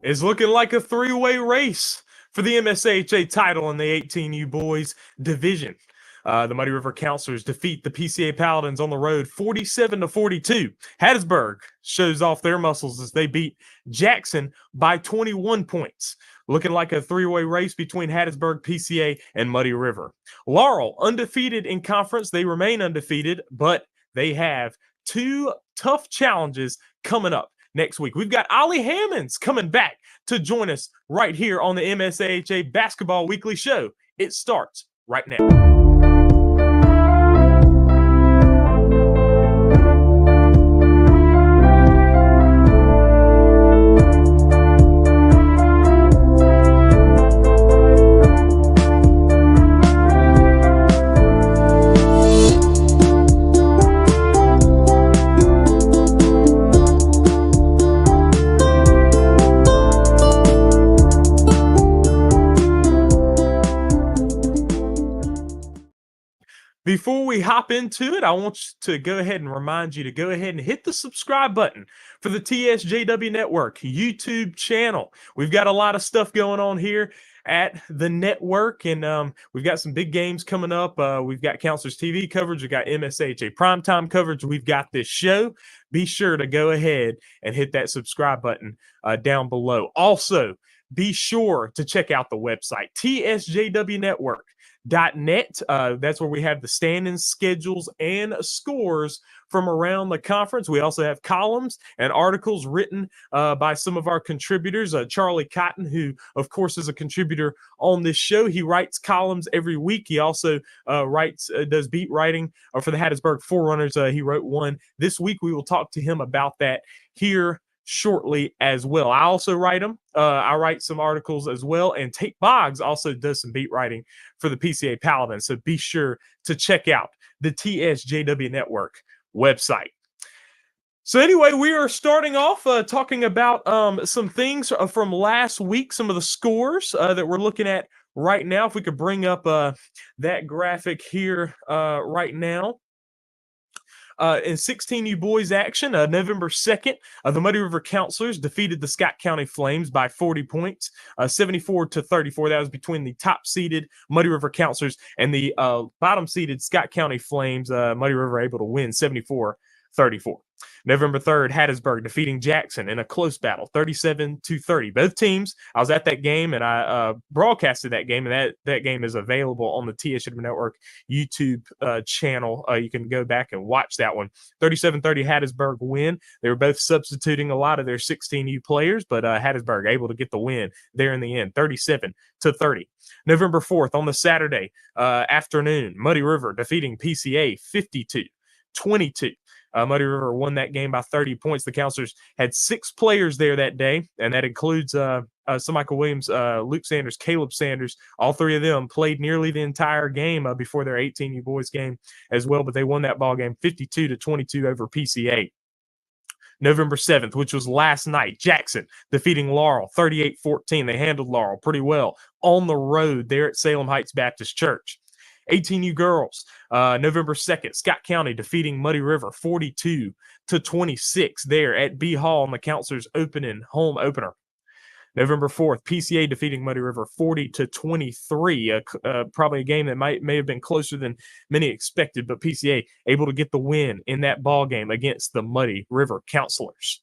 It's looking like a three-way race for the MSAHA title in the 18U boys division. The Muddy River Counselors defeat the PCA Paladins on the road 47-42. Hattiesburg shows off their muscles as they beat Jackson by 21 points. Looking like a three-way race between Hattiesburg, PCA, and Muddy River. Laurel, undefeated in conference. They remain undefeated, but they have two tough challenges coming up next week. We've got Ollie Hammonds coming back to join us right here on the MSAHA Basketball Weekly Show. It starts right now. Before we hop into it, I want to go ahead and remind you to go ahead and hit the subscribe button for the TSJW Network YouTube channel. We've got a lot of stuff going on here at the network, and we've got some big games coming up. We've got Counselors TV coverage. We've got MSAHA primetime coverage. We've got this show. Be sure to go ahead and hit that subscribe button down below. Also, be sure to check out the website, TSJW Network. .net. That's where we have the standings, schedules, and scores from around the conference. We also have columns and articles written by some of our contributors. Charlie Cotton, who, of course, is a contributor on this show. He writes columns every week. He also does beat writing for the Hattiesburg Forerunners. He wrote one this week. We will talk to him about that here shortly as well. I also write them. I write some articles as well, and Tate Boggs also does some beat writing for the PCA Paladins. So be sure to check out the TSJW Network website. So anyway, we are starting off talking about some things from last week, some of the scores that we're looking at right now. If we could bring up that graphic here right now. In 16U boys action, November 2nd, the Muddy River Counselors defeated the Scott County Flames by 40 points, 74-34. That was between the top-seeded Muddy River Counselors and the bottom-seeded Scott County Flames. Muddy River able to win 74-34. November 3rd, Hattiesburg defeating Jackson in a close battle, 37-30. Both teams, I was at that game, and I broadcasted that game, and that game is available on the TSJW Network YouTube channel. You can go back and watch that one. 37-30 Hattiesburg win. They were both substituting a lot of their 16U players, but Hattiesburg able to get the win there in the end, 37-30. November 4th, on the Saturday afternoon, Muddy River defeating PCA 52-22. Muddy River won that game by 30 points. The Counselors had 6 players there that day, and that includes Michael Williams, Luke Sanders, Caleb Sanders. All 3 of them played nearly the entire game before their 18U boys game as well, but they won that ball game 52-22 over PCA. November 7th, which was last night, Jackson defeating Laurel 38-14. They handled Laurel pretty well on the road there at Salem Heights Baptist Church. 18U girls, November 2nd, Scott County defeating Muddy River 42-26 there at B Hall in the Counselors' home opener. November 4th, PCA defeating Muddy River 40-23. Probably a game that may have been closer than many expected, but PCA able to get the win in that ball game against the Muddy River Counselors.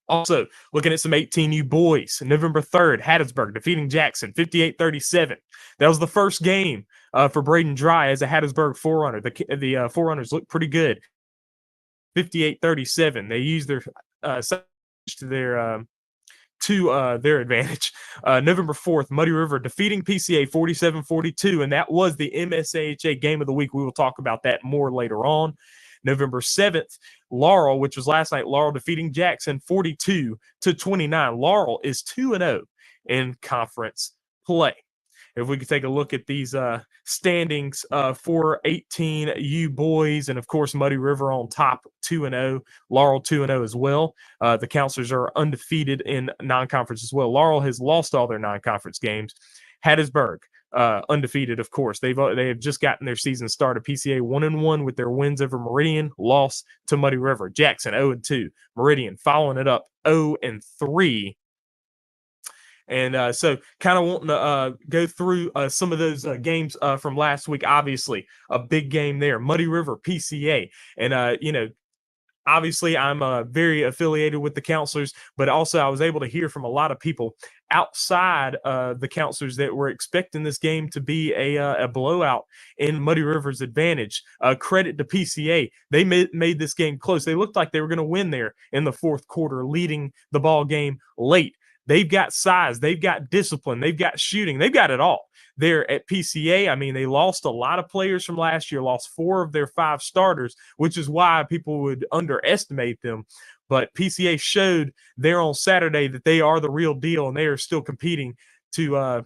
Also, looking at some 18U boys, November 3rd, Hattiesburg defeating Jackson 58-37. That was the first game for Braden Dry as a Hattiesburg Forerunner. The Forerunners looked pretty good. 58-37. They used their to their advantage. November 4th, Muddy River defeating PCA 47-42, and that was the MSAHA Game of the Week. We will talk about that more later on. November 7th, Laurel, which was last night, Laurel defeating Jackson 42-29. Laurel is 2-0 in conference play. If we could take a look at these standings for 18U boys, and of course Muddy River on top, 2-0. Laurel 2-0 as well. The Counselors are undefeated in non-conference as well. Laurel has lost all their non-conference games. Hattiesburg undefeated, of course. They have just gotten their season started. PCA 1-1 with their wins over Meridian, loss to Muddy River. Jackson 0-2. Meridian following it up 0-3 And so kind of wanting to go through some of those games from last week. Obviously, a big game there, Muddy River PCA. And obviously, I'm very affiliated with the counselors, but also I was able to hear from a lot of people outside the counselors that were expecting this game to be a blowout in Muddy River's advantage. Credit to PCA. They made this game close. They looked like they were going to win there in the fourth quarter, leading the ball game late. They've got size. They've got discipline. They've got shooting. They've got it all there at PCA. I mean, they lost a lot of players from last year, lost 4 of their 5 starters, which is why people would underestimate them. But PCA showed there on Saturday that they are the real deal, and they are still competing to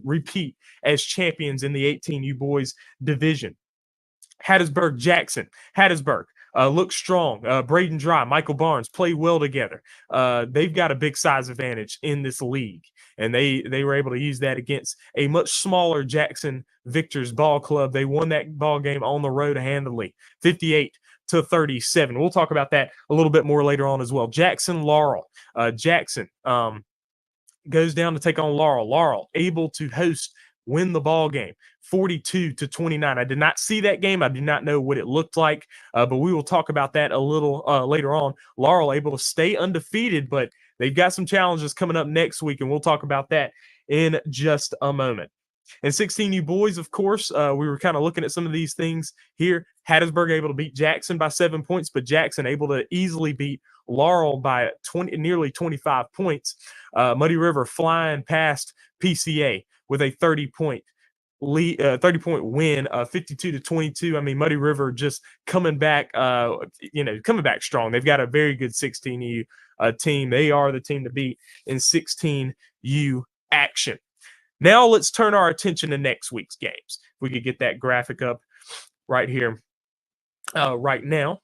repeat as champions in the 18U boys division. Hattiesburg Jackson. Hattiesburg looks strong. Braden Dry, Michael Barnes play well together. They've got a big size advantage in this league, and they were able to use that against a much smaller Jackson Victors ball club. They won that ball game on the road handily, 58-37. We'll talk about that a little bit more later on as well. Jackson Laurel. Jackson goes down to take on Laurel. Laurel able to win the ball game 42-29. I did not see that game. I do not know what it looked like, but we will talk about that a little later on. Laurel able to stay undefeated, but they've got some challenges coming up next week, and we'll talk about that in just a moment. And 16U boys, of course, we were kind of looking at some of these things here. Hattiesburg able to beat Jackson by 7 points, but Jackson able to easily beat Laurel by nearly 25 points. Muddy River flying past PCA with a 30-point lead, 30-point win, 52-22. I mean, Muddy River just coming back, coming back strong. They've got a very good 16U team. They are the team to beat in 16U action. Now let's turn our attention to next week's games. If we could get that graphic up right here, right now.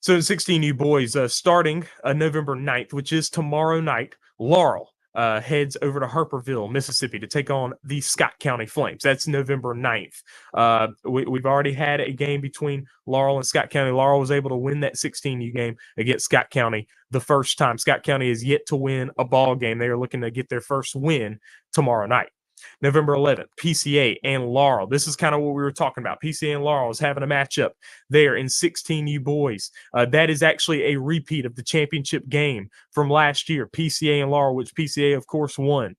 So in 16U boys, starting November 9th, which is tomorrow night, Laurel heads over to Harperville, Mississippi to take on the Scott County Flames. That's November 9th. We've already had a game between Laurel and Scott County. Laurel was able to win that 16U game against Scott County the first time. Scott County is yet to win a ball game. They are looking to get their first win tomorrow night. November 11th, PCA and Laurel. This is kind of what we were talking about. PCA and Laurel is having a matchup there in 16U boys. That is actually a repeat of the championship game from last year, PCA and Laurel, which PCA, of course, won.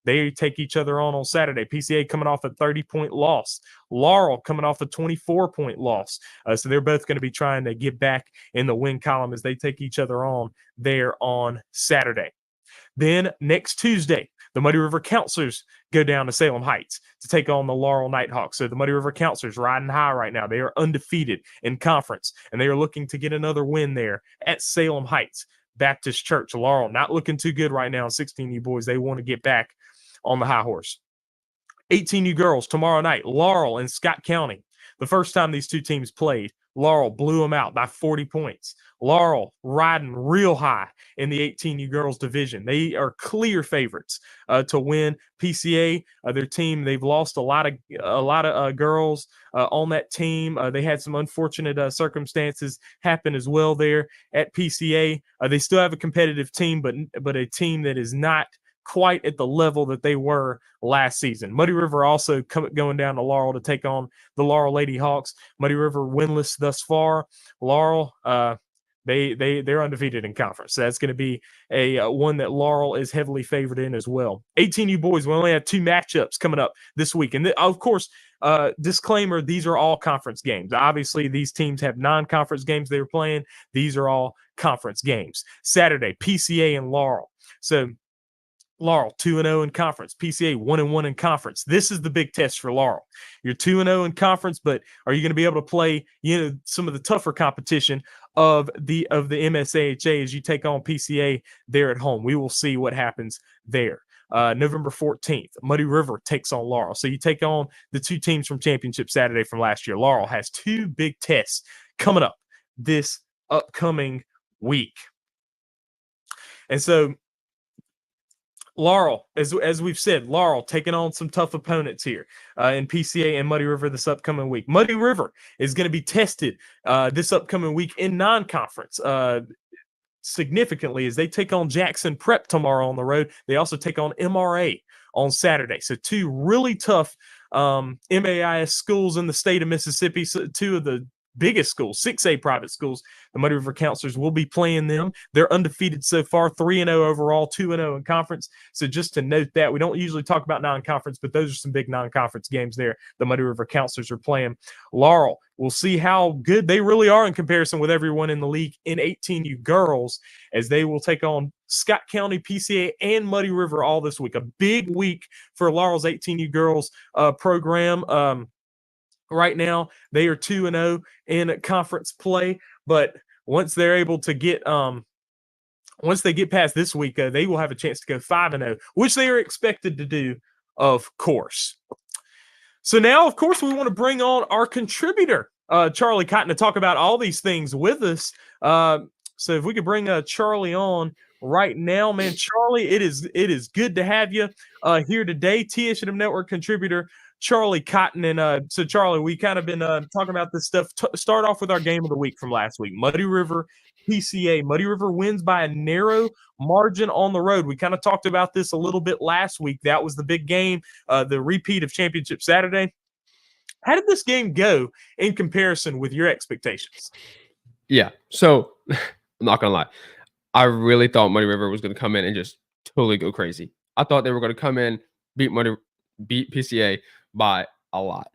They take each other on Saturday. PCA coming off a 30-point loss. Laurel coming off a 24-point loss. So they're both going to be trying to get back in the win column as they take each other on there on Saturday. Then next Tuesday, the Muddy River Counselors go down to Salem Heights to take on the Laurel Nighthawks. So the Muddy River Counselors riding high right now. They are undefeated in conference, and they are looking to get another win there at Salem Heights Baptist Church. Laurel not looking too good right now in 16U boys. They want to get back on the high horse. 18U girls tomorrow night, Laurel and Scott County. The first time these two teams played, Laurel blew them out by 40 points. Laurel riding real high in the 18U girls division. They are clear favorites to win. PCA, their team, they've lost a lot of girls on that team. They had some unfortunate circumstances happen as well there at PCA. They still have a competitive team, but a team that is not quite at the level that they were last season. Muddy River also going down to Laurel to take on the Laurel Lady Hawks. Muddy River winless thus far. Laurel, they're undefeated in conference. So that's going to be a one that Laurel is heavily favored in as well. 18U boys, we only have 2 matchups coming up this week. And of course, disclaimer, these are all conference games. Obviously, these teams have non-conference games they were playing. These are all conference games. Saturday, PCA and Laurel. So Laurel 2-0 in conference, PCA 1-1 in conference. This is the big test for Laurel. You're 2-0 in conference, but are you going to be able to play, some of the tougher competition of the MSAHA as you take on PCA there at home? We will see what happens there. November 14th, Muddy River takes on Laurel. So you take on the 2 teams from Championship Saturday from last year. Laurel has 2 big tests coming up this upcoming week. And so Laurel, as we've said, Laurel taking on some tough opponents here in PCA and Muddy River this upcoming week. Muddy River is going to be tested this upcoming week in non-conference. significantly is they take on Jackson Prep tomorrow on the road. They also take on MRA on Saturday. So two really tough MAIS schools in the state of Mississippi, so two of the biggest schools, 6A private schools. The Muddy River Counselors will be playing them. They're undefeated so far, 3-0 overall, 2-0 in conference. So just to note that, we don't usually talk about non-conference, but those are some big non-conference games there. The Muddy River Counselors are playing Laurel. We'll see how good they really are in comparison with everyone in the league in 18U girls, as they will take on Scott County, PCA, and Muddy River all this week. A big week for Laurel's 18U girls program. Right now, they are 2-0 in conference play, but once they're able to get once they get past this week, they will have a chance to go 5-0, which they are expected to do, of course. So now, of course, we want to bring on our contributor, Charlie Cotton, to talk about all these things with us. So if we could bring Charlie on right now, man. Charlie, it is good to have you here today. TSM Network contributor Charlie Cotton. And so, Charlie, we kind of been talking about this stuff. Start off with our game of the week from last week. Muddy River PCA. Muddy River wins by a narrow margin on the road. We kind of talked about this a little bit last week. That was the big game, the repeat of Championship Saturday. How did this game go in comparison with your expectations? Yeah, so I'm not going to lie. I really thought Muddy River was going to come in and just totally go crazy. I thought they were going to come in, beat PCA by a lot.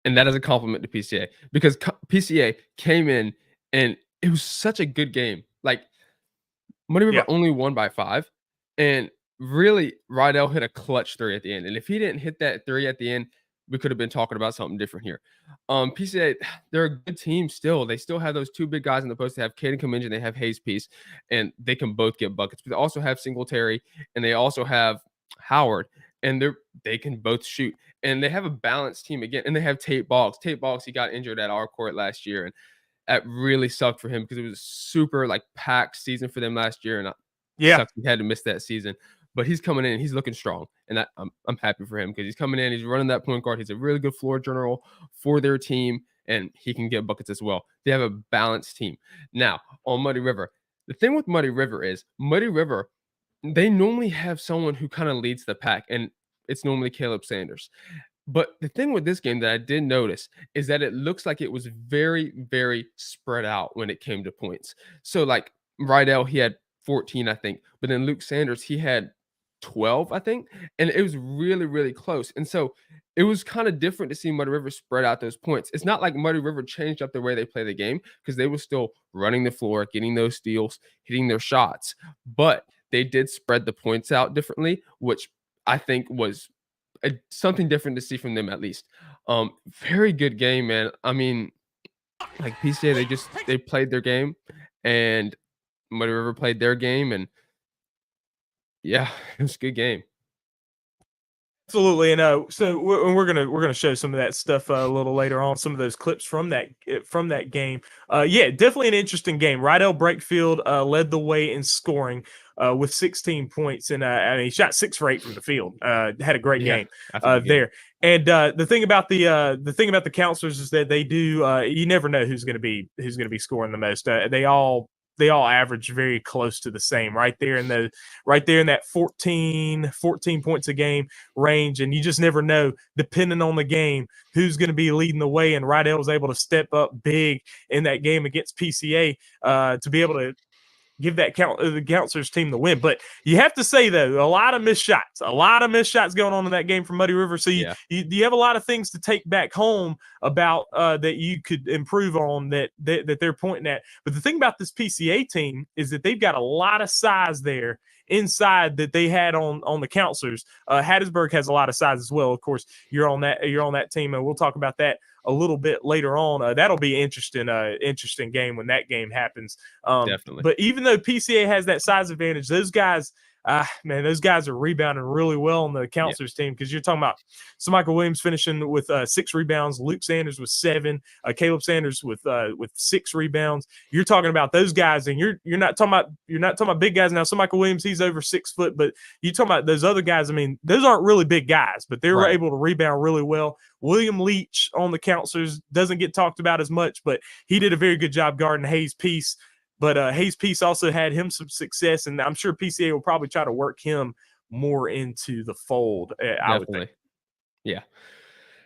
And that is a compliment to PCA, because PCA came in and it was such a good game. Like, Muddy River only won by 5, and really Rydell hit a clutch 3 at the end. And if he didn't hit that 3 at the end, we could have been talking about something different here. PCA, they're a good team still. They still have those 2 big guys in the post. They have Caden Cummings and they have Hayes Peace, and they can both get buckets. But they also have Singletary, and they also have Howard, and they can both shoot. And they have a balanced team again. And they have Tate Boggs. Tate Boggs, he got injured at our court last year, and that really sucked for him because it was a super packed season for them last year, and sucked he had to miss that season. But he's coming in and he's looking strong, and I'm happy for him because he's coming in, he's running that point guard. He's a really good floor general for their team, and he can get buckets as well. They have a balanced team. Now, on Muddy River, the thing with Muddy River is they normally have someone who kind of leads the pack, and it's normally Caleb Sanders. But the thing with this game that I did notice is that it looks like it was very, very spread out when it came to points. So Rydell, he had 14, I think, but then Luke Sanders, he had 12, I think, and it was really, really close. And so it was kind of different to see Muddy River spread out those points. It's not like Muddy River changed up the way they play the game, because they were still running the floor, getting those steals, hitting their shots, but they did spread the points out differently, which I think was something different to see from them, at least. Very good game, man. I mean, PCA, they played their game, and Muddy River played their game, and yeah, it was a good game. Absolutely, and so we're gonna show some of that stuff a little later on. Some of those clips from that game. Yeah, definitely an interesting game. Rydell Breakfield led the way in scoring with 16 points, and he shot 6 for 8 from the field. Had a great game there. And the thing about the counselors is that they do. You never know who's going to be scoring the most. They all average very close to the same, right there in that 14 points a game range. And you just never know, depending on the game, who's going to be leading the way. And Rydell was able to step up big in that game against PCA to be able to give the counselors team the win. But you have to say, though, a lot of missed shots going on in that game from Muddy River. So you have a lot of things to take back home about that you could improve on that they're pointing at. But the thing about this PCA team is that they've got a lot of size there inside that they had on the counselors. Hattiesburg has a lot of size as well. Of course, you're on that team, and we'll talk about that a little bit later on. That'll be interesting game when that game happens. Definitely. But even though PCA has that size advantage, those guys are rebounding really well on the counselors team, because you're talking about Michael Williams finishing with 6 rebounds, Luke Sanders with 7, Caleb Sanders with 6 rebounds. You're talking about those guys, and you're not talking about big guys now. So Michael Williams, he's over 6 foot, but you're talking about those other guys. I mean, those aren't really big guys, but they were able to rebound really well. William Leach on the counselors doesn't get talked about as much, but he did a very good job guarding Hayes Peace. But Hayes Peace also had him some success, and I'm sure PCA will probably try to work him more into the fold. I would think. Definitely. Yeah.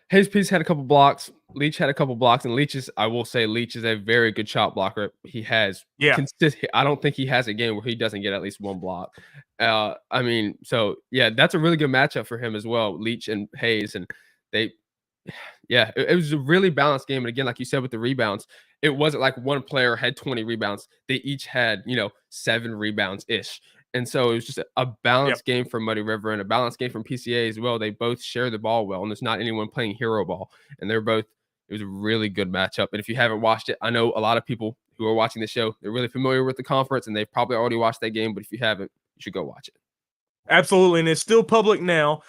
Hayes Peace had a couple blocks. Leach had a couple blocks, and I will say Leach is a very good shot blocker. He has Yeah. I don't think he has a game where he doesn't get at least one block. I mean, so yeah, that's a really good matchup for him as well, Leach and Hayes. And they, yeah, it was a really balanced game. And again, like you said with the rebounds, it wasn't like one player had 20 rebounds. They each had, 7 rebounds ish. And so it was just a balanced game from Muddy River and a balanced game from PCA as well. They both share the ball well, and there's not anyone playing hero ball. And it was a really good matchup. And if you haven't watched it, I know a lot of people who are watching the show, they're really familiar with the conference and they've probably already watched that game. But if you haven't, you should go watch it. Absolutely. And it's still public now.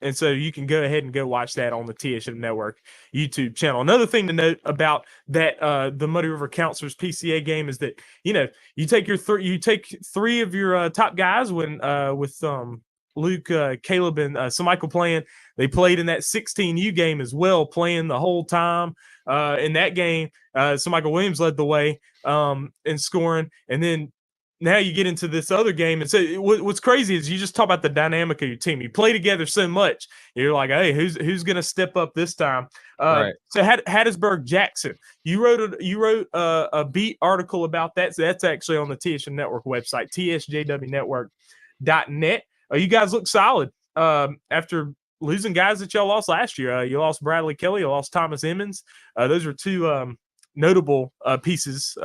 And so you can go ahead and go watch that on the TSM Network YouTube channel. Another thing to note about that the Muddy River Counselors PCA game is that you take three of your top guys with Luke, Caleb, and Michael playing. They played in that 16U game as well, playing the whole time. In that game, Michael Williams led the way in scoring, and then now you get into this other game. And so what's crazy is you just talk about the dynamic of your team. You play together so much. You're like, hey, who's going to step up this time? Right. So Hattiesburg Jackson, you wrote a beat article about that. So that's actually on the TSM Network website, tsjwnetwork.net. You guys look solid after losing guys that y'all lost last year. You lost Bradley Kelly, you lost Thomas Emmons. Those are two notable pieces,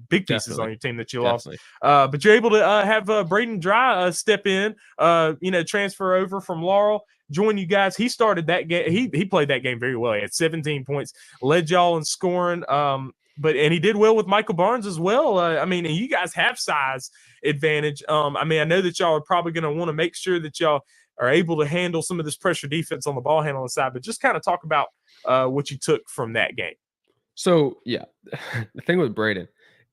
big pieces on your team that you lost. But you're able to have Braden Dry step in, transfer over from Laurel, join you guys. He started that game. He played that game very well. He had 17 points, led y'all in scoring. And he did well with Michael Barnes as well. And you guys have size advantage. I know that y'all are probably going to want to make sure that y'all are able to handle some of this pressure defense on the ball handling side, but just kind of talk about what you took from that game. So, yeah, the thing with Braden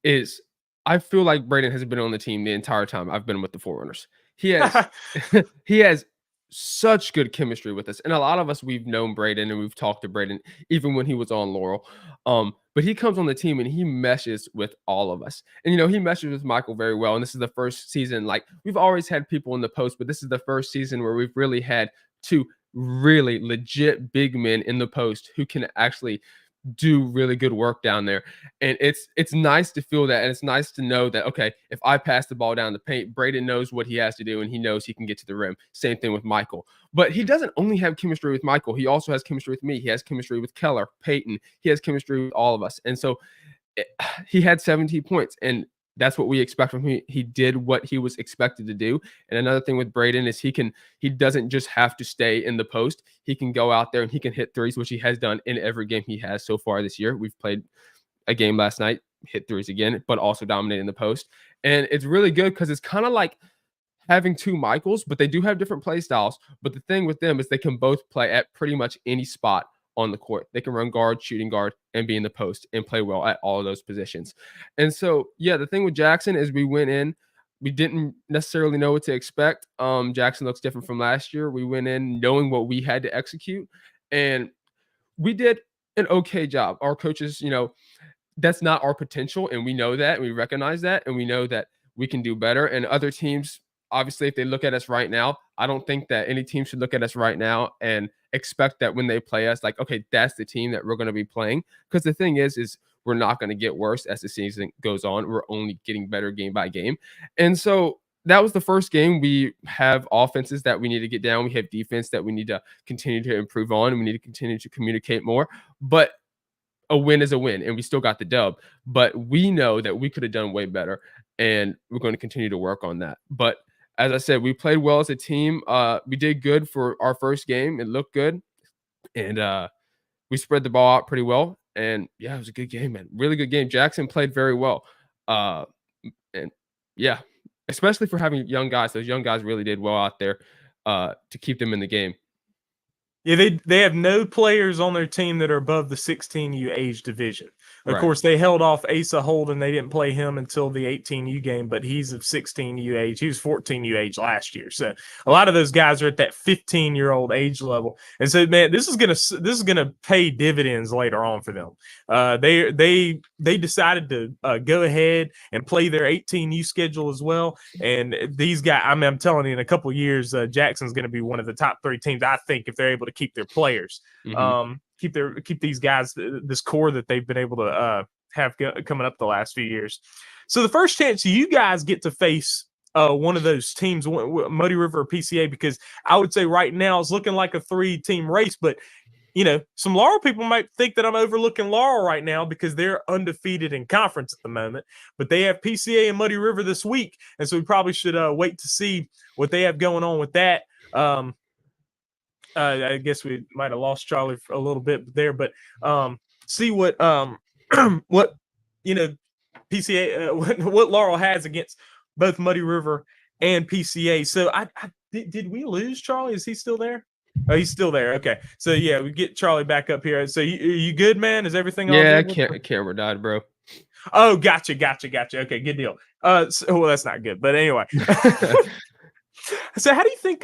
is I feel like Braden has been on the team the entire time I've been with the Forerunners. He has such good chemistry with us. And a lot of us, we've known Braden and we've talked to Braden even when he was on Laurel. But he comes on the team and he meshes with all of us. And, he meshes with Michael very well. And this is the first season, like we've always had people in the post, but this is the first season where we've really had 2 really legit big men in the post who can actually do really good work down there. And it's nice to feel that. And it's nice to know that, okay, if I pass the ball down the paint, Braden knows what he has to do and he knows he can get to the rim. Same thing with Michael. But he doesn't only have chemistry with Michael. He also has chemistry with me. He has chemistry with Keller, Peyton. He has chemistry with all of us. And so he had 17 points. And that's what we expect from him. He did what he was expected to do. And another thing with Braden is he doesn't just have to stay in the post. He can go out there and he can hit threes, which he has done in every game he has so far this year. We've played a game last night, hit threes again, but also dominating the post. And it's really good because it's kind of like having 2 Michaels, but they do have different play styles. But the thing with them is they can both play at pretty much any spot on the court. They can run guard, shooting guard, and be in the post and play well at all of those positions. And so, yeah, the thing with Jackson is we went in, we didn't necessarily know what to expect. Jackson looks different from last year. We went in knowing what we had to execute, and we did an okay job. Our coaches, that's not our potential, and we know that, and we recognize that, and we know that we can do better. And other teams, obviously, if they look at us right now, I don't think that any team should look at us right now and expect that when they play us, like, okay, that's the team that we're going to be playing. Because the thing is we're not going to get worse as the season goes on. We're only getting better game by game. And so that was the first game. We have offenses that we need to get down. We have defense that we need to continue to improve on. And we need to continue to communicate more. But a win is a win, and we still got the dub. But we know that we could have done way better, and we're going to continue to work on that. But as I said, we played well as a team. We did good for our first game. It looked good. And we spread the ball out pretty well. And, yeah, it was a good game, man. Really good game. Jackson played very well. And, yeah, especially for having young guys. Those young guys really did well out there to keep them in the game. Yeah, they have no players on their team that are above the 16U age division. Of Right. course, they held off Asa Holden. They didn't play him until the 18U game, but he's of 16U age. He was 14U age last year. So a lot of those guys are at that 15-year-old age level. And so, man, this is gonna pay dividends later on for them. They decided to go ahead and play their 18U schedule as well. And these guys, I mean, I'm telling you, in a couple of years, Jackson's going to be one of the top 3 teams. I think if they're able to keep their players, keep these guys, this core that they've been able to have coming up the last few years. So the first chance you guys get to face one of those teams, Muddy River or PCA, because I would say right now it's looking like a 3-team race, but some Laurel people might think that I'm overlooking Laurel right now because they're undefeated in conference at the moment, but they have PCA and Muddy River this week. And so we probably should wait to see what they have going on with that. I guess we might have lost Charlie for a little bit there, but see what what PCA what Laurel has against both Muddy River and PCA. So did we lose Charlie? Is he still there? Oh, he's still there. Okay, so yeah, we get Charlie back up here. So you good, man? Is everything all good? Yeah, camera died, bro. Oh, gotcha. Okay, good deal. Well, that's not good, but anyway. So how do you think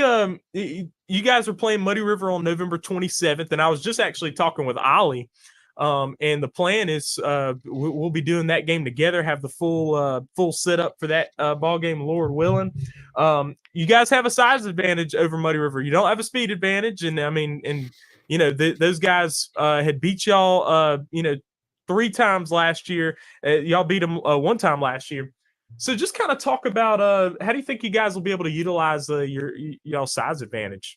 you guys are playing Muddy River on November 27th? And I was just actually talking with Ollie, and the plan is we'll be doing that game together, have the full setup for that ball game, Lord willing. You guys have a size advantage over Muddy River. You don't have a speed advantage, and I mean, those guys had beat y'all 3 times last year. Y'all beat them 1 time last year. So just kind of talk about how do you think you guys will be able to utilize y'all size advantage?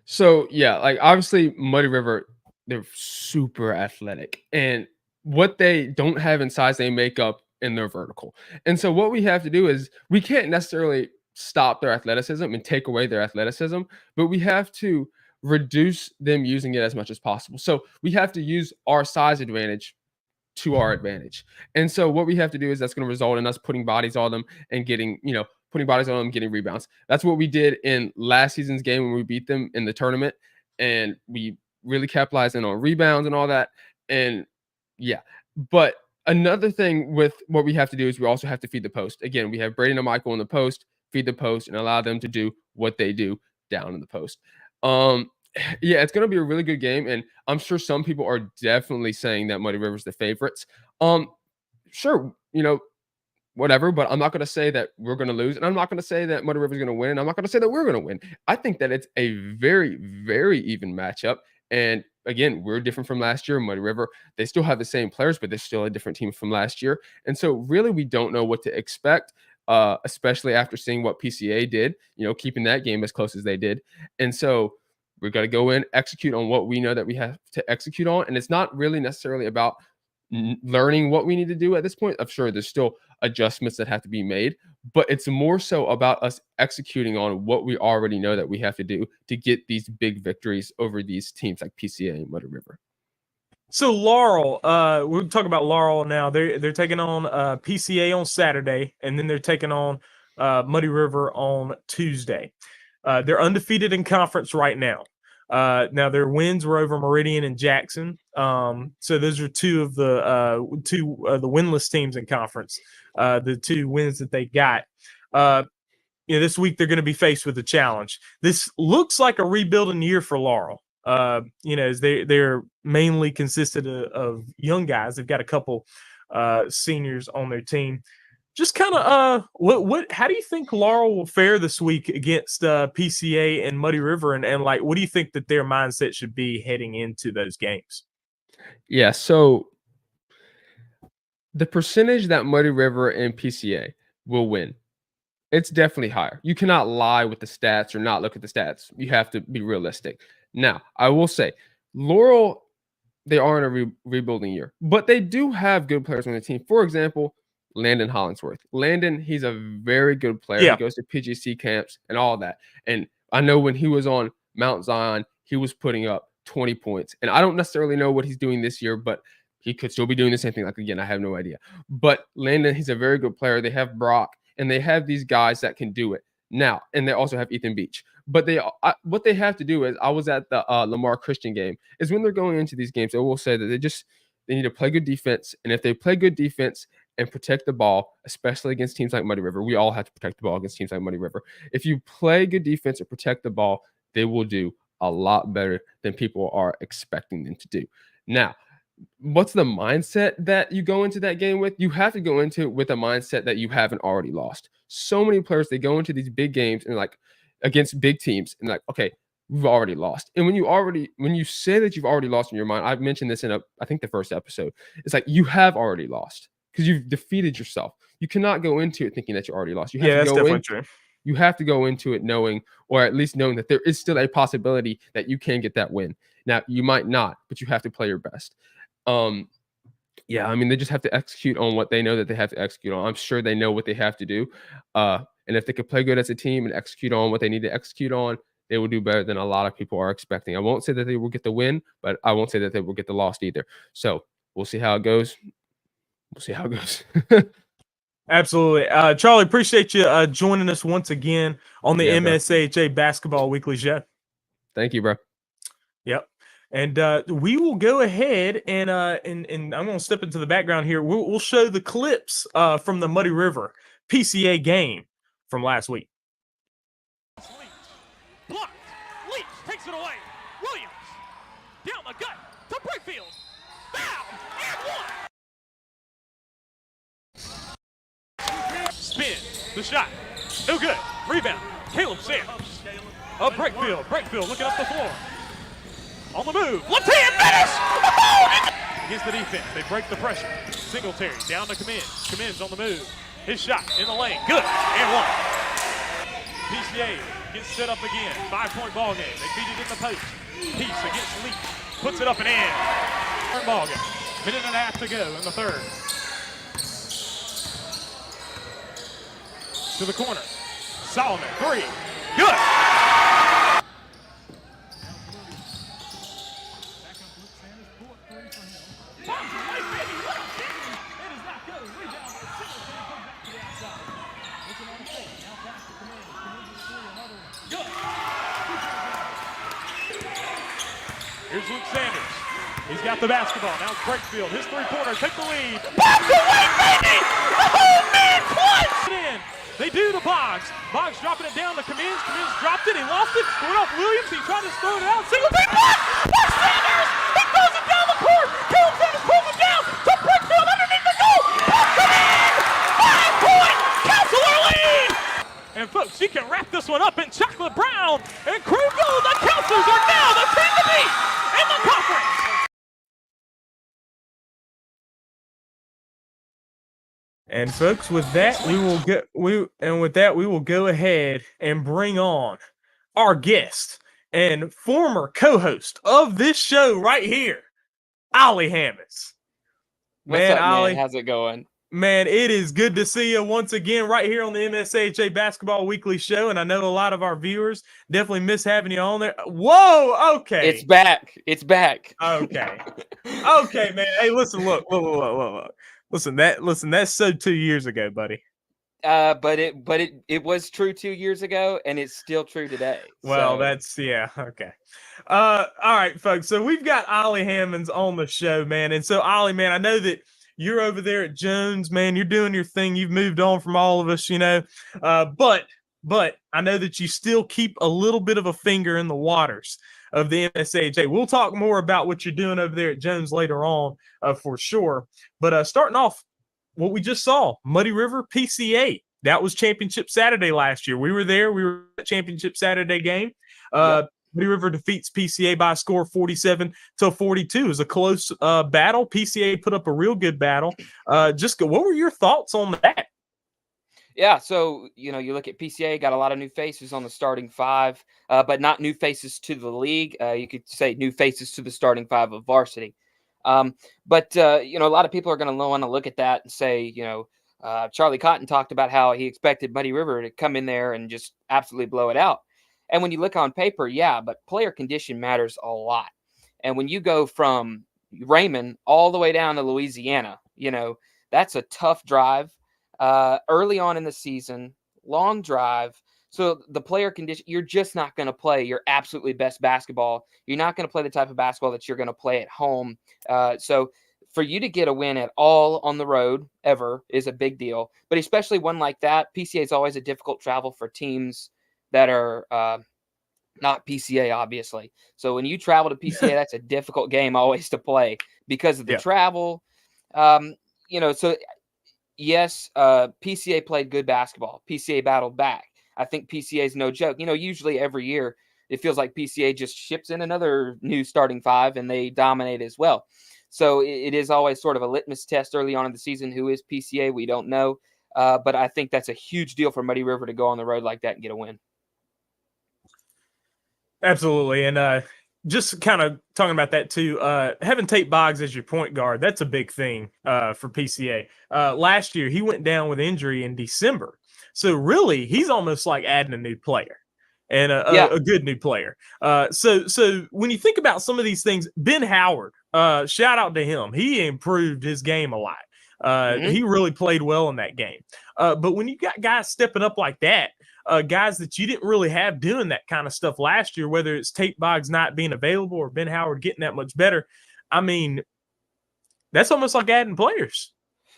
So yeah, like obviously Muddy River, they're super athletic, and what they don't have in size, they make up in their vertical. And so what we have to do is we can't necessarily stop their athleticism and take away their athleticism, but we have to reduce them using it as much as possible. So we have to use our size advantage to our advantage. And so what we have to do is that's going to result in us putting bodies on them and getting, getting rebounds. That's what we did in last season's game when we beat them in the tournament, and we really capitalizing on rebounds and all that. And yeah, but another thing with what we have to do is we also have to feed the post. Again, we have Braden and Michael in the post, feed the post, and allow them to do what they do down in the post. Yeah, it's going to be a really good game, and I'm sure some people are definitely saying that Muddy River's the favorites. Sure, whatever, but I'm not going to say that we're going to lose, and I'm not going to say that Muddy River's going to win, and I'm not going to say that we're going to win. I think that it's a very, very even matchup, and again, we're different from last year. Muddy River, they still have the same players, but they're still a different team from last year, and so really we don't know what to expect, especially after seeing what PCA did, keeping that game as close as they did, and so we're going to go in, execute on what we know that we have to execute on. And it's not really necessarily about learning what we need to do at this point. I'm sure there's still adjustments that have to be made, but it's more so about us executing on what we already know that we have to do to get these big victories over these teams like PCA and Muddy River. So Laurel, we're talking about Laurel now. They're taking on PCA on Saturday, and then they're taking on Muddy River on Tuesday. They're undefeated in conference right now. Now their wins were over Meridian and Jackson. So those are 2 of the winless teams in conference. The 2 wins that they got. This week they're going to be faced with a challenge. This looks like a rebuilding year for Laurel. As they're mainly consisted of young guys. They've got a couple seniors on their team. Just kind of how do you think Laurel will fare this week against PCA and Muddy River, and like what do you think that their mindset should be heading into those games? Yeah, so the percentage that Muddy River and PCA will win, it's definitely higher. You cannot lie with the stats or not look at the stats. You have to be realistic. Now, I will say Laurel, they are in a rebuilding year, but they do have good players on the team. For example, Landon Hollingsworth. Landon, he's a very good player. Yeah. He goes to PGC camps and all that. And I know when he was on Mount Zion, he was putting up 20 points. And I don't necessarily know what he's doing this year, but he could still be doing the same thing. Like, again, I have no idea. But Landon, he's a very good player. They have Brock, and they have these guys that can do it now. And they also have Ethan Beach. But what they have to do is, I was at the Lamar Christian game, is when they're going into these games, they will say that they need to play good defense. And if they play good defense and protect the ball, especially against teams like Muddy River, we all have to protect the ball against teams like Muddy River. If you play good defense and protect the ball, they will do a lot better than people are expecting them to do. Now, what's the mindset that you go into that game with? You have to go into it with a mindset that you haven't already lost. So many players, they go into these big games and like against big teams and like, okay, we've already lost. And when you say that you've already lost in your mind, I've mentioned this in I think the first episode, it's like you have already lost because you've defeated yourself. You cannot go into it thinking that you already lost. You have to that's go definitely true. You have to go into it knowing, or at least knowing, that there is still a possibility that you can get that win. Now, you might not, but you have to play your best. Yeah, I mean, they just have to execute on what they know that they have to execute on. I'm sure they know what they have to do. And if they could play good as a team and execute on what they need to execute on, they will do better than a lot of people are expecting. I won't say that they will get the win, but I won't say that they will get the loss either. So we'll see how it goes. We'll see how it goes. Absolutely. Charlie, appreciate you joining us once again on the MSAHA Basketball Weekly Show. Thank you, bro. Yep. And we will go ahead and I'm going to step into the background here. We'll show the clips from the Muddy River PCA game from last week. Blocked. Leach takes it away. Williams down the gut to Brickfield. Foul and one. Spin. The shot. No good. Rebound. Caleb Sanders. Brickfield looking up the floor. On the move. Left hand finish. Against the defense. They break the pressure. Singletary down to Cummins. Cummins on the move. His shot in the lane. Good. And one. PCA gets set up again. 5-point ball game. They beat it in the post. Peace against Leach. Puts it up and in. Third ball game. Minute and a half to go in the third. To the corner. Solomon. 3. Good. Here's Luke Sanders. He's got the basketball. Now it's Brickfield. His three-pointer. Take the lead. Box away, baby! Oh, man, clutch! In. They do the Boggs. Boggs dropping it down to Cummins. Cummins dropped it. He lost it. Threw it off Williams. He tried to throw it out. Single big block by Sanders. He throws it down the court. Caleb Sanders pulls it down to Brickfield underneath the goal. Puts it in. 5-point Counselor lead. And folks, you can wrap this one up in chocolate brown and crew gold. The Counselors are now the team to beat in the conference. And folks, with that, we will go ahead and bring on our guest and former co-host of this show right here, Ollie Hammonds. What's up, Ollie? Man? How's it going? Man, it is good to see you once again right here on the MSAHA Basketball Weekly Show. And I know a lot of our viewers definitely miss having you on there. Whoa, okay. It's back. Okay. Okay, man. Hey, listen, look. Listen, that's so 2 years ago, buddy. But it was true 2 years ago, and it's still true today. Well, okay. All right, folks. So we've got Ollie Hammonds on the show, man. And so, Ollie, man, I know that you're over there at Jones, man. You're doing your thing. You've moved on from all of us, but I know that you still keep a little bit of a finger in the waters of the MSAHA. We'll talk more about what you're doing over there at Jones later on, for sure. But starting off, what we just saw, Muddy River PCA. That was Championship Saturday last year. We were there. We were at Championship Saturday game. Yep. Muddy River defeats PCA by a score of 47-42. It was a close battle. PCA put up a real good battle. What were your thoughts on that? Yeah, so, you look at PCA, got a lot of new faces on the starting five, but not new faces to the league. You could say new faces to the starting five of varsity. But a lot of people are going to want to look at that and say, Charlie Cotton talked about how he expected Muddy River to come in there and just absolutely blow it out. And when you look on paper, yeah, but player condition matters a lot. And when you go from Raymond all the way down to Louisiana, that's a tough drive. Early on in the season, long drive. So the player condition, you're just not going to play your absolutely best basketball. You're not going to play the type of basketball that you're going to play at home. So for you to get a win at all on the road ever is a big deal. But especially one like that, PCA is always a difficult travel for teams that are not PCA, obviously. So when you travel to PCA, that's a difficult game always to play because of the travel. So yes, PCA played good basketball. PCA battled back. I think PCA is no joke. Usually every year it feels like PCA just ships in another new starting five and they dominate as well. So it is always sort of a litmus test early on in the season. Who is PCA? We don't know. But I think that's a huge deal for Muddy River to go on the road like that and get a win. Absolutely. And just kind of talking about that too, having Tate Boggs as your point guard, that's a big thing for PCA. Last year, he went down with injury in December. So really, he's almost like adding a new player and a good new player. So when you think about some of these things, Ben Howard, shout out to him. He improved his game a lot. He really played well in that game. But when you got guys stepping up like that, guys that you didn't really have doing that kind of stuff last year, whether it's Tate Boggs not being available or Ben Howard getting that much better, I mean, that's almost like adding players.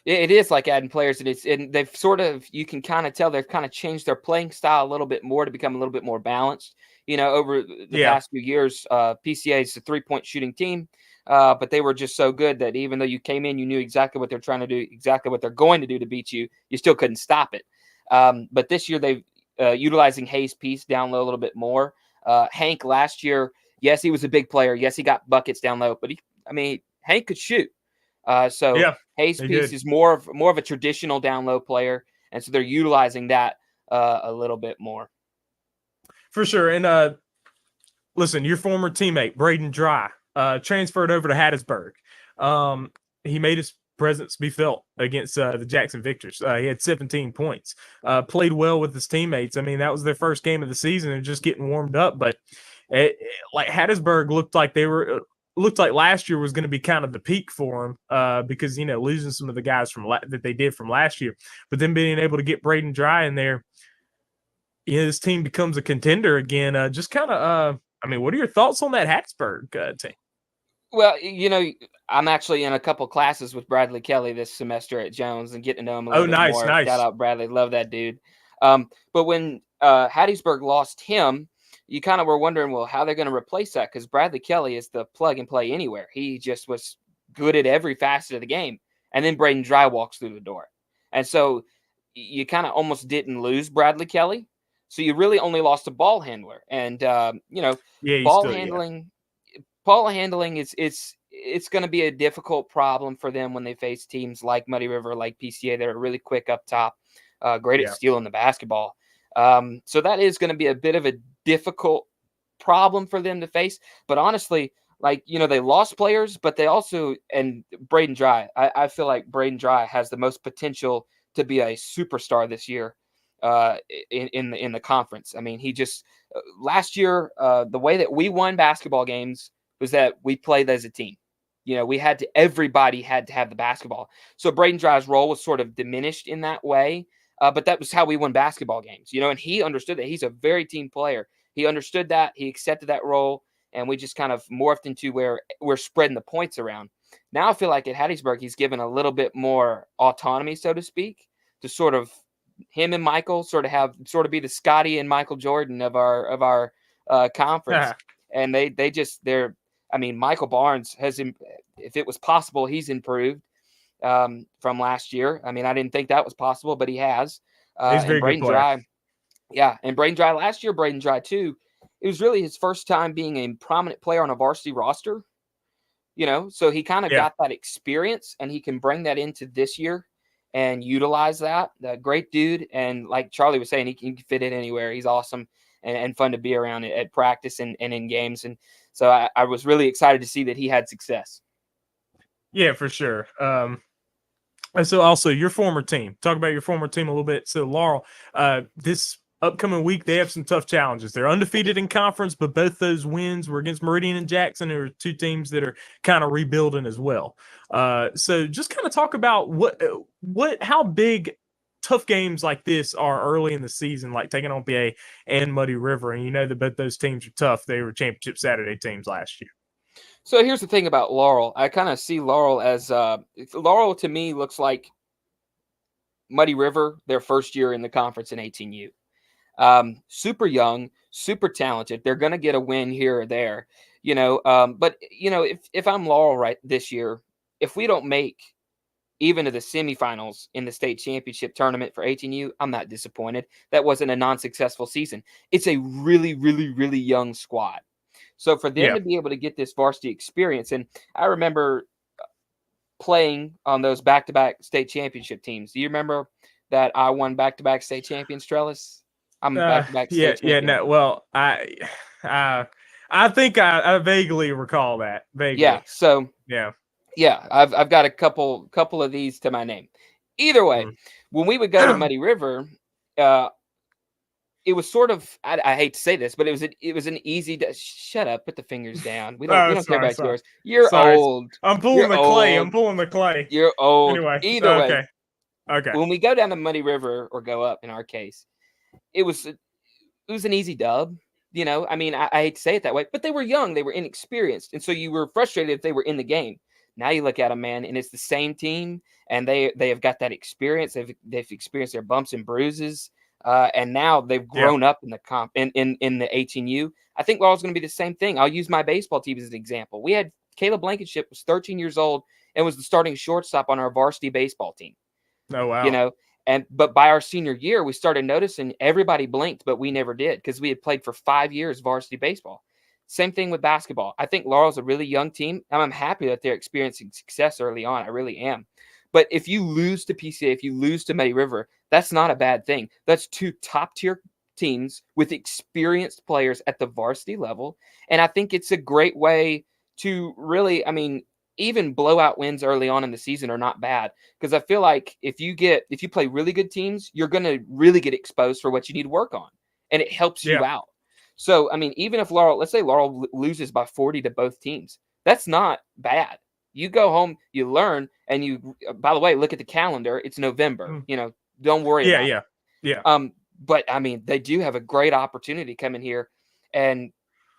It is like adding players, and they've sort of, you can kind of tell they've kind of changed their playing style a little bit more to become a little bit more balanced. Over the past few years, PCA is a 3-point shooting team, but they were just so good that even though you came in, you knew exactly what they're trying to do, exactly what they're going to do to beat you, you still couldn't stop it. But this year they've utilizing Hayes' piece down low a little bit more. Hank last year, yes, he was a big player. Yes, he got buckets down low, but Hank could shoot. Hayes' piece is more of a traditional down low player, and so they're utilizing that a little bit more. For sure. And listen, your former teammate Braden Dry transferred over to Hattiesburg. He made his presence be felt against the Jackson Victors. He had 17 points, played well with his teammates. I mean, that was their first game of the season and just getting warmed up. But like Hattiesburg looked like last year was going to be kind of the peak for him because, losing some of the guys that they did from last year, but then being able to get Braden Dry in there, this team becomes a contender again. Just kind of, what are your thoughts on that Hattiesburg team? Well, I'm actually in a couple classes with Bradley Kelly this semester at Jones and getting to know him a little bit more. Nice. Shout out Bradley. Love that dude. But when Hattiesburg lost him, you kind of were wondering, well, how they're going to replace that, because Bradley Kelly is the plug and play anywhere. He just was good at every facet of the game. And then Braden Dry walks through the door. And so you kind of almost didn't lose Bradley Kelly. So you really only lost a ball handler. And, ball handling is it's going to be a difficult problem for them when they face teams like Muddy River, like PCA, that are really quick up top, great at stealing the basketball. So that is going to be a bit of a difficult problem for them to face. But honestly, they lost players, but they also, and Braden Dry, I feel like Braden Dry has the most potential to be a superstar this year in the conference. I mean, he just last year, the way that we won basketball games was that we played as a team. Everybody had to have the basketball. So Braden Dry's role was sort of diminished in that way. But that was how we won basketball games, and he understood that. He's a very team player. He understood that. He accepted that role, and we just kind of morphed into where we're spreading the points around. Now I feel like at Hattiesburg, he's given a little bit more autonomy, so to speak, to sort of him and Michael sort of be the Scotty and Michael Jordan of our conference. And Michael Barnes has, if it was possible, he's improved from last year. I didn't think that was possible, but he has. He's very good player. And Braden Dry last year, Braden Dry too, it was really his first time being a prominent player on a varsity roster. So he kind of got that experience, and he can bring that into this year and utilize that. Great dude, and like Charlie was saying, he can fit in anywhere. He's awesome and fun to be around at practice and in games. And so I was really excited to see that he had success. Yeah, for sure. And so also your former team, talk about your former team a little bit. So Laurel, this upcoming week, they have some tough challenges. They're undefeated in conference, but both those wins were against Meridian and Jackson, who are two teams that are kind of rebuilding as well. So just kind of talk about how big tough games like this are early in the season, like taking on PA and Muddy River, and you know that both those teams are tough. They were championship Saturday teams last year. So here's the thing about Laurel. I kind of see Laurel as Laurel to me looks like Muddy River, their first year in the conference in 18U. Super young, super talented. They're going to get a win here or there, but if I'm Laurel right this year, if we don't make even to the semifinals in the state championship tournament for 18U, I'm not disappointed. That wasn't a non-successful season. It's a really, really, really young squad. So for them to be able to get this varsity experience, and I remember playing on those back-to-back state championship teams. Do you remember that I won back-to-back state champions, Trellis? I'm back-to-back state champion. No, well, I think I vaguely recall that. Vaguely. Yeah. So yeah, I've got a couple of these to my name. Either way, when we would go to Muddy River, it was sort of, I hate to say this, but it was an easy shut up, put the fingers down. We don't care about yours. You're old. I'm pulling the clay. You're old. Anyway, either way. Okay. When we go down to Muddy River or go up in our case, it was an easy dub. I mean, I hate to say it that way, but they were young, they were inexperienced, and so you were frustrated if they were in the game. Now you look at them, man, and it's the same team, and they have got that experience. They've experienced their bumps and bruises, and now they've grown up in the comp in the 18U. I think Laurel's going to be the same thing. I'll use my baseball team as an example. We had Caleb Blankenship was 13 years old and was the starting shortstop on our varsity baseball team. Oh wow! But by our senior year, we started noticing everybody blinked, but we never did because we had played for 5 years varsity baseball. Same thing with basketball. I think Laurel's a really young team, and I'm happy that they're experiencing success early on. I really am. But if you lose to PCA, if you lose to Muddy River, that's not a bad thing. That's two top-tier teams with experienced players at the varsity level, and I think it's a great way to really, even blowout wins early on in the season are not bad, because I feel like if you play really good teams, you're going to really get exposed for what you need to work on, and it helps you out. So, even if let's say Laurel loses by 40 to both teams, that's not bad. You go home, you learn, and by the way, look at the calendar. It's November. Don't worry about it. Yeah. But they do have a great opportunity to come in here and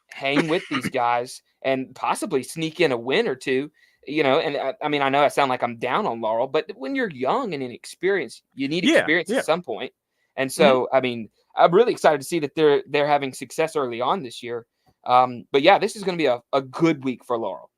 hang with these guys and possibly sneak in a win or two. And I know I sound like I'm down on Laurel, but when you're young and inexperienced, you need experience at some point. And so, I'm really excited to see that they're having success early on this year. But yeah, this is going to be a good week for Laurel.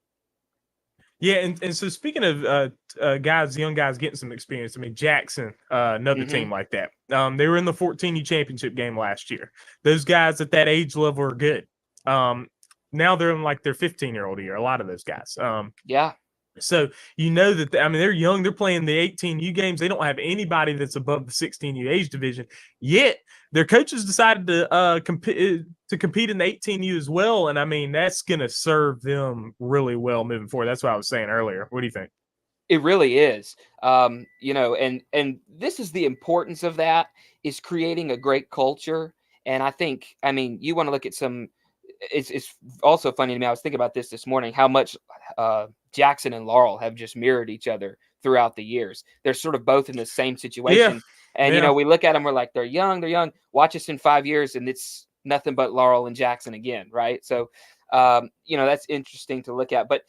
Yeah, and so speaking of young guys getting some experience, Jackson, another team like that. They were in the 14U championship game last year. Those guys at that age level are good. Now they're in like their 15-year-old year, a lot of those guys. So that they're young. They're playing the 18U games. They don't have anybody that's above the 16U age division. Yet their coaches decided to compete in the 18U as well. And that's going to serve them really well moving forward. That's what I was saying earlier. What do you think? It really is. And this is the importance of that, is creating a great culture. And I think, you want to look at some. It's also funny to me. I was thinking about this morning, how much Jackson and Laurel have just mirrored each other throughout the years. They're sort of both in the same situation. And, we look at them, we're like, they're young. Watch us in 5 years, and it's nothing but Laurel and Jackson again, right? So, that's interesting to look at. But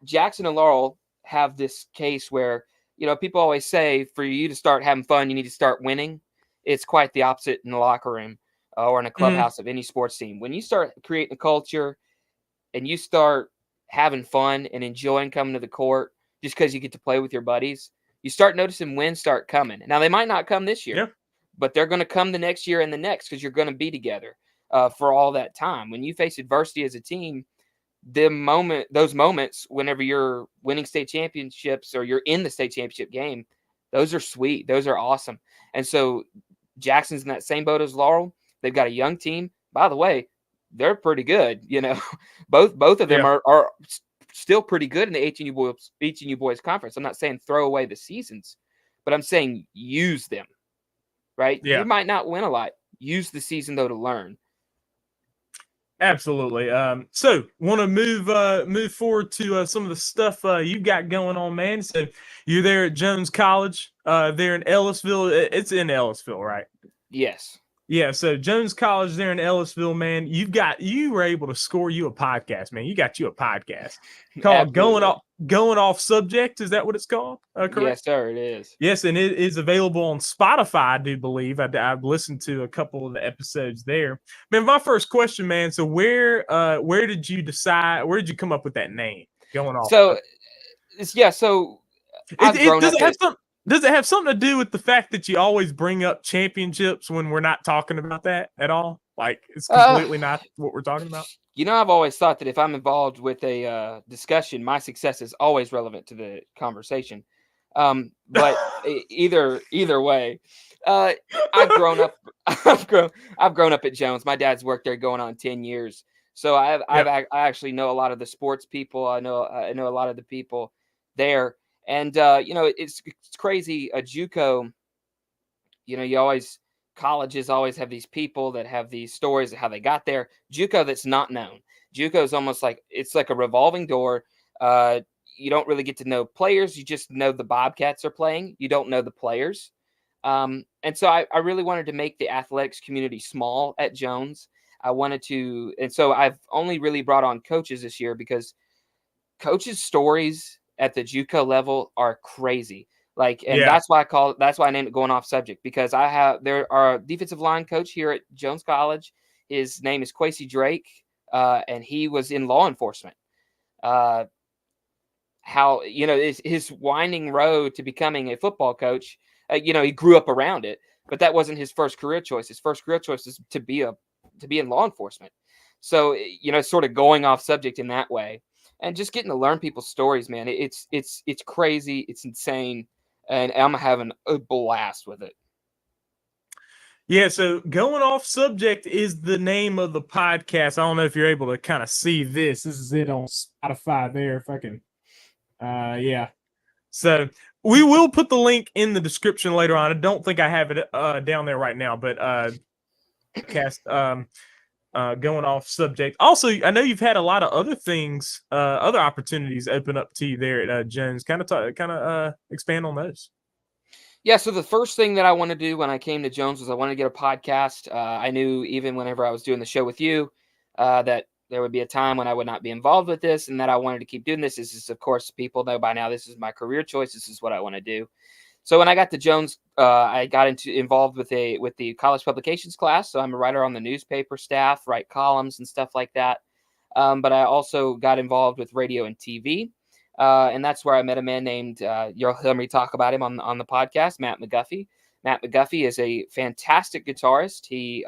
Jackson and Laurel have this case where, people always say for you to start having fun, you need to start winning. It's quite the opposite in the locker room or in a clubhouse of any sports team. When you start creating a culture and you start having fun and enjoying coming to the court just because you get to play with your buddies, you start noticing wins start coming. Now, they might not come this year, but they're going to come the next year and the next, because you're going to be together for all that time. When you face adversity as a team, those moments whenever you're winning state championships or you're in the state championship game, those are sweet. Those are awesome. And so Jackson's in that same boat as Laurel. They've got a young team. By the way, they're pretty good. Both of them are still pretty good in the 18U boys conference. I'm not saying throw away the seasons, but I'm saying use them, right? You might not win a lot. Use the season though to learn. Absolutely. So want to move forward to some of the stuff you got going on, man. So you're there at Jones College, there in Ellisville. It's in Ellisville, right? Yes. Yeah. So Jones College there in Ellisville, man. You were able to score you a podcast, man. You got you a podcast called Going Off Subject. Is that what it's called? Correct? Yes, sir. It is. Yes, and it is available on Spotify, I do believe. I've listened to a couple of the episodes there. Man, my first question, man. So where did you decide? Where did you come up with that name? Going Off. So, yeah. So I've grown does up. Does it have something to do with the fact that you always bring up championships when we're not talking about that at all? Like it's completely not what we're talking about. I've always thought that if I'm involved with a discussion, my success is always relevant to the conversation. But either way, I've grown up. I've grown up at Jones. My dad's worked there going on 10 years, so I actually know a lot of the sports people. I know a lot of the people there, and it's crazy. A JUCO, colleges always have these people that have these stories of how they got there. JUCO that's not known. JUCO is almost like it's like a revolving door. You don't really get to know players. You just know the Bobcats are playing. You don't know the players. And so I really wanted to make the athletics community small at Jones. And so I've only really brought on coaches this year because coaches' stories at the JUCO level are crazy. That's why I named it Going Off Subject, because there are a defensive line coach here at Jones College. His name is Quasi Drake, and he was in law enforcement. His winding road to becoming a football coach, he grew up around it, but that wasn't his first career choice. His first career choice is to be in law enforcement. So, sort of going off subject in that way and just getting to learn people's stories, man. It's crazy. It's insane. And I'm having a blast with it. Yeah, so Going Off Subject is the name of the podcast. I don't know if you're able to kind of see this. This is it on Spotify there, if I can. Yeah. So we will put the link in the description later on. I don't think I have it down there right now, but Going Off Subject. Also, I know you've had a lot of other things, other opportunities open up to you there at Jones. Kind of expand on those. Yeah, so the first thing that I wanted to do when I came to Jones was I wanted to get a podcast. I knew even whenever I was doing the show with you that there would be a time when I would not be involved with this and that I wanted to keep doing this. This is, of course, people know by now this is my career choice. This is what I want to do. So when I got to Jones, I got involved with the college publications class. So I'm a writer on the newspaper staff, write columns and stuff like that. But I also got involved with radio and TV. And that's where I met a man named, you'll hear me talk about him on the podcast, Matt McGuffey. Matt McGuffey is a fantastic guitarist. He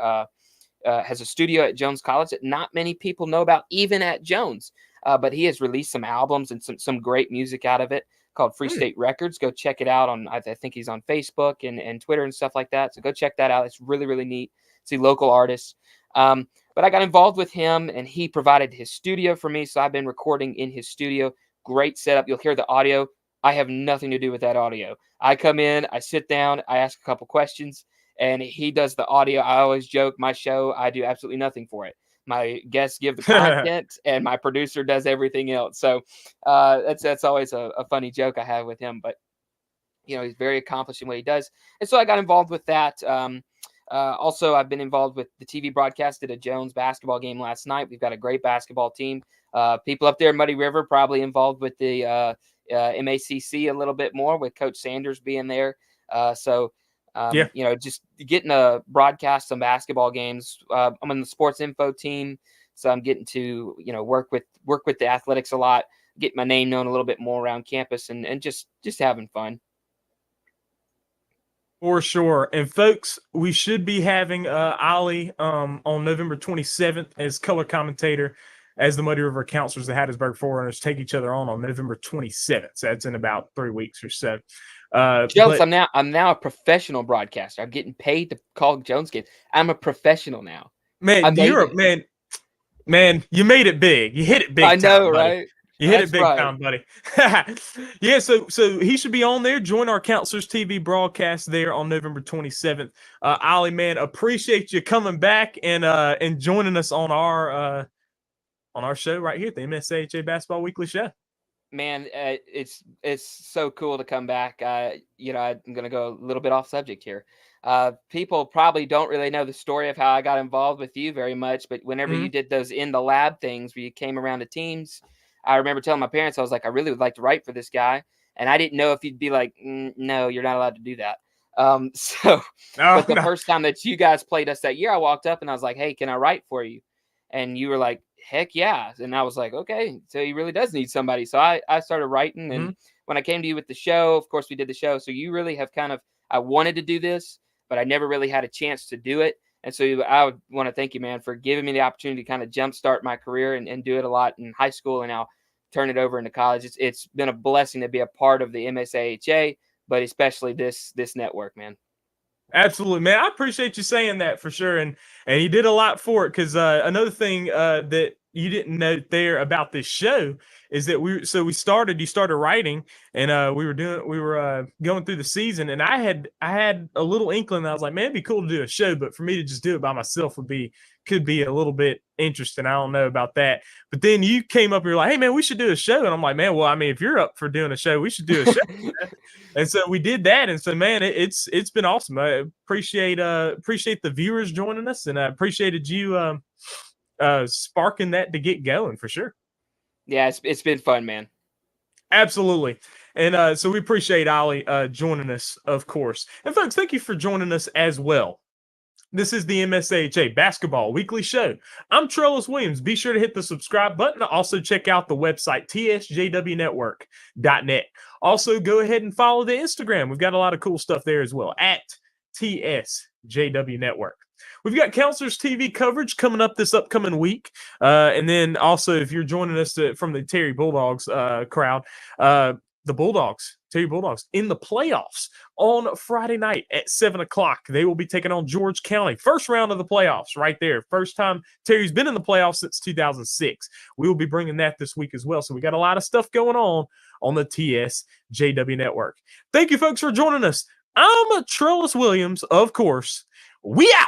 has a studio at Jones College that not many people know about, even at Jones. But he has released some albums and some great music out of it called Free State Records. Go check it out I think he's on Facebook and Twitter and stuff like that. So go check that out. It's really, really neat. See local artists. But I got involved with him and he provided his studio for me. So I've been recording in his studio. Great setup. You'll hear the audio. I have nothing to do with that audio. I come in, I sit down, I ask a couple questions, and he does the audio. I always joke, my show, I do absolutely nothing for it. My guests give the content, and my producer does everything else. So that's always a funny joke I have with him. But, he's very accomplished in what he does. And so I got involved with that. Also, I've been involved with the TV broadcast at a Jones basketball game last night. We've got a great basketball team. People up there in Muddy River probably involved with the MACC a little bit more with Coach Sanders being there. Just getting to broadcast some basketball games. I'm on the sports info team, so I'm getting to work with the athletics a lot, get my name known a little bit more around campus, and just having fun. For sure. And folks, we should be having Ollie on November 27th as color commentator as the Muddy River Counselors, the Hattiesburg Forerunners, take each other on November 27th. So that's in about 3 weeks or so. Jones, I'm now a professional broadcaster. I'm getting paid to call Jones games. I'm a professional now. Man, man, you made it big. You hit it big. I know, time, right? You hit That's it big right. time, buddy. Yeah, so he should be on there. Join our Counselors TV broadcast there on November 27th. Ollie, man, appreciate you coming back and joining us on our show right here at the MSAHA Basketball Weekly Show. Man, it's so cool to come back. You know, I'm gonna go a little bit off subject here. People probably don't really know the story of how I got involved with you very much, but whenever you did those in the lab things where you came around to teams, I remember telling my parents, I was like, I really would like to write for this guy, and I didn't know if you'd be like, no, you're not allowed to do that. But the first time that you guys played us that year, I walked up and I was like, hey, can I write for you? And you were like, heck yeah. And I was like, okay, so he really does need somebody. So I started writing. And when I came to you with the show, of course, we did the show. So you really have I wanted to do this, but I never really had a chance to do it. And so I would want to thank you, man, for giving me the opportunity to kind of jumpstart my career and do it a lot in high school and now turn it over into college. It's been a blessing to be a part of the MSAHA, but especially this network, man. Absolutely, man. I appreciate you saying that for sure. And you did a lot for it, because another thing that you didn't know there about this show is that you started writing, and we were going through the season, and I had a little inkling. I was like, man, it'd be cool to do a show, but for me to just do it by myself could be a little bit interesting. I don't know about that. But then you came up and you're like, hey man, we should do a show. And I'm like, man, well, I mean, if you're up for doing a show, we should do a show. And so we did that. And so, man, it's been awesome. I appreciate the viewers joining us, and I appreciated you sparking that to get going for sure. Yeah, it's been fun, man. Absolutely. And so we appreciate Ollie joining us, of course. And folks, thank you for joining us as well. This is the MSAHA Basketball Weekly Show. I'm Trellis Williams. Be sure to hit the subscribe button. Also, check out the website, tsjwnetwork.net. Also, go ahead and follow the Instagram. We've got a lot of cool stuff there as well, at TSJW Network. We've got Counselors TV coverage coming up this upcoming week. And then also, if you're joining us from the Terry Bulldogs crowd, the Terry Bulldogs in the playoffs on Friday night at 7 o'clock. They will be taking on George County. First round of the playoffs right there. First time Terry's been in the playoffs since 2006. We will be bringing that this week as well. So we got a lot of stuff going on the TSJW Network. Thank you, folks, for joining us. I'm Trellis Williams, of course. We out.